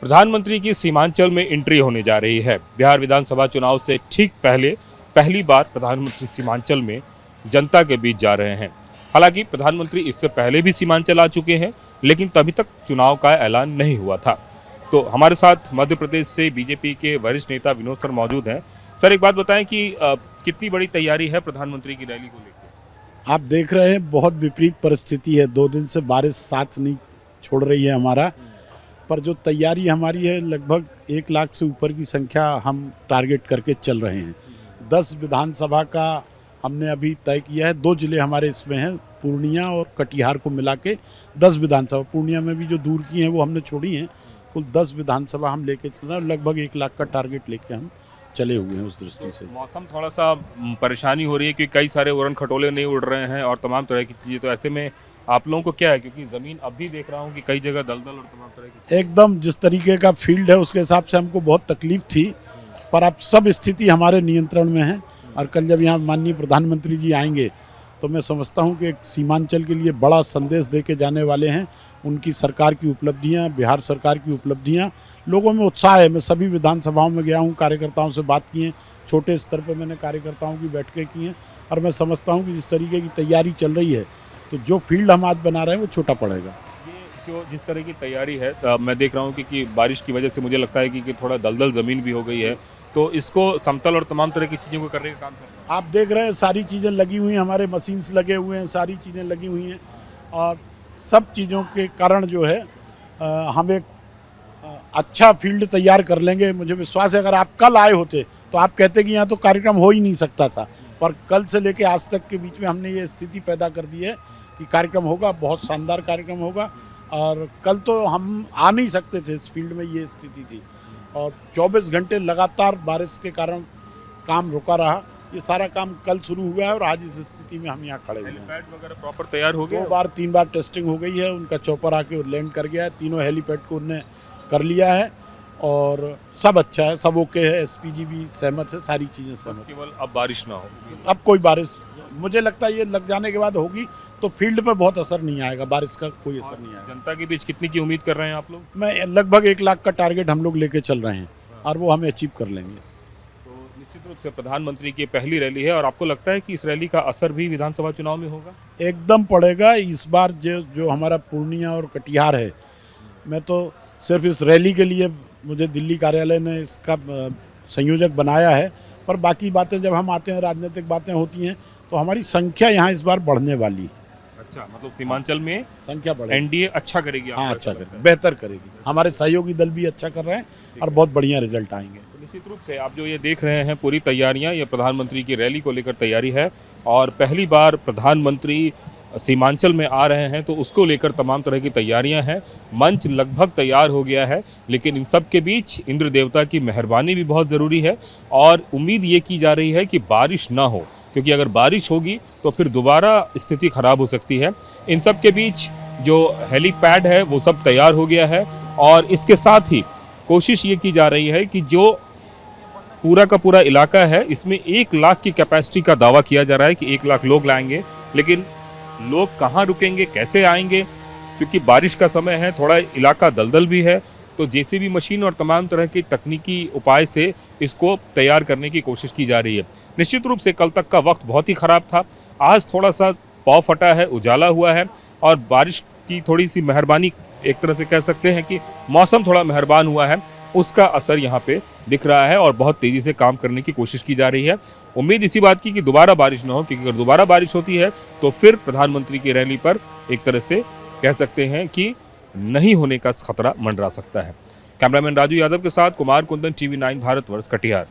प्रधानमंत्री की सीमांचल में एंट्री होने जा रही है। बिहार विधानसभा चुनाव से ठीक पहले पहली बार प्रधानमंत्री सीमांचल में जनता के बीच जा रहे हैं। हालांकि प्रधानमंत्री इससे पहले भी सीमांचल आ चुके हैं, लेकिन तभी तक चुनाव का ऐलान नहीं हुआ था। तो हमारे साथ मध्य प्रदेश से बीजेपी के वरिष्ठ नेता विनोद सर मौजूद हैं। सर, एक बात बताएं कि कितनी बड़ी तैयारी है प्रधानमंत्री की रैली को लेकर? आप देख रहे हैं बहुत विपरीत परिस्थिति है। 2 दिन से बारिश साथ नहीं छोड़ रही है हमारा, पर जो तैयारी हमारी है लगभग 1 लाख से ऊपर की संख्या हम टारगेट करके चल रहे हैं। 10 विधानसभा का हमने अभी तय किया है। 2 जिले हमारे इसमें हैं, पूर्णिया और कटिहार को मिला के 10 विधानसभा। पूर्णिया में भी जो दूर की हैं वो हमने छोड़ी हैं। कुल 10 विधानसभा हम लेके चल रहे हैं। लगभग 1 लाख का टारगेट लेके हम चले हुए हैं। उस दृष्टि से मौसम थोड़ा सा परेशानी हो रही है, क्योंकि कई सारे उड़न खटोले नहीं उड़ रहे हैं और तमाम तरह की चीज़ें। तो ऐसे में आप लोगों को क्या है, क्योंकि ज़मीन अब भी देख रहा हूँ कि कई जगह दलदल और तमाम तरह की एकदम जिस तरीके का फील्ड है उसके हिसाब से हमको बहुत तकलीफ थी, पर अब सब स्थिति हमारे नियंत्रण में है। और कल जब यहाँ माननीय प्रधानमंत्री जी आएंगे तो मैं समझता हूँ कि एक सीमांचल के लिए बड़ा संदेश दे के जाने वाले हैं। उनकी सरकार की उपलब्धियाँ, बिहार सरकार की उपलब्धियाँ, लोगों में उत्साह है। मैं सभी विधानसभाओं में गया हूँ, कार्यकर्ताओं से बात की है, छोटे स्तर पर मैंने कार्यकर्ताओं की बैठकें की हैं, और मैं समझता हूँ कि जिस तरीके की तैयारी चल रही है तो जो फील्ड हम आज बना रहे हैं वो छोटा पड़ेगा। ये जो जिस तरह की तैयारी है, मैं देख रहा हूँ कि बारिश की वजह से मुझे लगता है कि थोड़ा दलदल ज़मीन भी हो गई है, तो इसको समतल और तमाम तरह की चीज़ों को करने का काम चल रहा है। आप देख रहे हैं सारी चीज़ें लगी हुई हैं, हमारे मशीन्स लगे हुए हैं, सारी चीज़ें लगी हुई हैं, और सब चीज़ों के कारण जो है हम एक अच्छा फील्ड तैयार कर लेंगे। मुझे विश्वास है अगर आप कल आए होते तो आप कहते कि यहाँ तो कार्यक्रम हो ही नहीं सकता था, पर कल से लेके आज तक के बीच में हमने ये स्थिति पैदा कर दी है कि कार्यक्रम होगा, बहुत शानदार कार्यक्रम होगा। और कल तो हम आ नहीं सकते थे, इस फील्ड में ये स्थिति थी, और 24 घंटे लगातार बारिश के कारण काम रुका रहा। ये सारा काम कल शुरू हुआ है और आज इस स्थिति में हम यहाँ खड़े हुए हैं। हेलीपैड वगैरह प्रॉपर तैयार हो गया? 3 बार टेस्टिंग हो गई है, उनका चॉपर आके लैंड कर गया है। तीनों हेलीपैड को उनने कर लिया है और सब अच्छा है, सब ओके है। एसपीजी भी सहमत है, सारी चीज़ें सहमत। केवल अब बारिश ना हो। अब कोई बारिश मुझे लगता है ये लग जाने के बाद होगी तो फील्ड पे बहुत असर नहीं आएगा, बारिश का कोई असर नहीं आएगा। जनता के बीच कितनी की उम्मीद कर रहे हैं आप लोग? मैं लगभग 1 लाख का टारगेट हम लोग लेके चल रहे हैं और वो हमें अचीव कर लेंगे। तो निश्चित रूप से प्रधानमंत्री की पहली रैली है, और आपको लगता है कि इस रैली का असर भी विधानसभा चुनाव में होगा? एकदम पड़ेगा। इस बार जो हमारा पूर्णिया और कटिहार है, मैं तो सिर्फ इस रैली के लिए, मुझे दिल्ली कार्यालय ने इसका संयोजक बनाया है, पर बाकी बातें जब हम आते हैं, राजनीतिक बातें होती हैं, तो हमारी संख्या यहाँ इस बार बढ़ने वाली है। अच्छा, मतलब सीमांचल में संख्या बढ़ेगी। एनडीए अच्छा करेगी? हाँ, अच्छा करेगी, बेहतर करेगी। हमारे सहयोगी दल भी अच्छा कर रहे हैं और बहुत बढ़िया रिजल्ट आएंगे। तो निश्चित रूप से आप जो ये देख रहे हैं पूरी तैयारियां, ये प्रधानमंत्री की रैली को लेकर तैयारी है, और पहली बार प्रधानमंत्री सीमांचल में आ रहे हैं तो उसको लेकर तमाम तरह की तैयारियां हैं। मंच लगभग तैयार हो गया है, लेकिन इन सब के बीच इंद्र देवता की मेहरबानी भी बहुत ज़रूरी है, और उम्मीद ये की जा रही है कि बारिश ना हो, क्योंकि अगर बारिश होगी तो फिर दोबारा स्थिति ख़राब हो सकती है। इन सब के बीच जो हेलीपैड है वो सब तैयार हो गया है, और इसके साथ ही कोशिश ये की जा रही है कि जो पूरा का पूरा इलाका है इसमें 1 लाख की कैपेसिटी का दावा किया जा रहा है कि 1 लाख लोग लाएंगे। लेकिन लोग कहाँ रुकेंगे, कैसे आएंगे, क्योंकि बारिश का समय है, थोड़ा इलाका दलदल भी है, तो जेसीबी मशीन और तमाम तरह के तकनीकी उपाय से इसको तैयार करने की कोशिश की जा रही है। निश्चित रूप से कल तक का वक्त बहुत ही ख़राब था, आज थोड़ा सा पौ फटा है, उजाला हुआ है, और बारिश की थोड़ी सी मेहरबानी, एक तरह से कह सकते हैं कि मौसम थोड़ा मेहरबान हुआ है, उसका असर यहाँ पे दिख रहा है, और बहुत तेज़ी से काम करने की कोशिश की जा रही है। उम्मीद इसी बात की कि दोबारा बारिश ना हो, क्योंकि अगर दोबारा बारिश होती है तो फिर प्रधानमंत्री की रैली पर एक तरह से कह सकते हैं कि नहीं होने का खतरा मंडरा सकता है। कैमरामैन राजू यादव के साथ कुमार कुंदन, TV9 भारतवर्ष, कटिहार।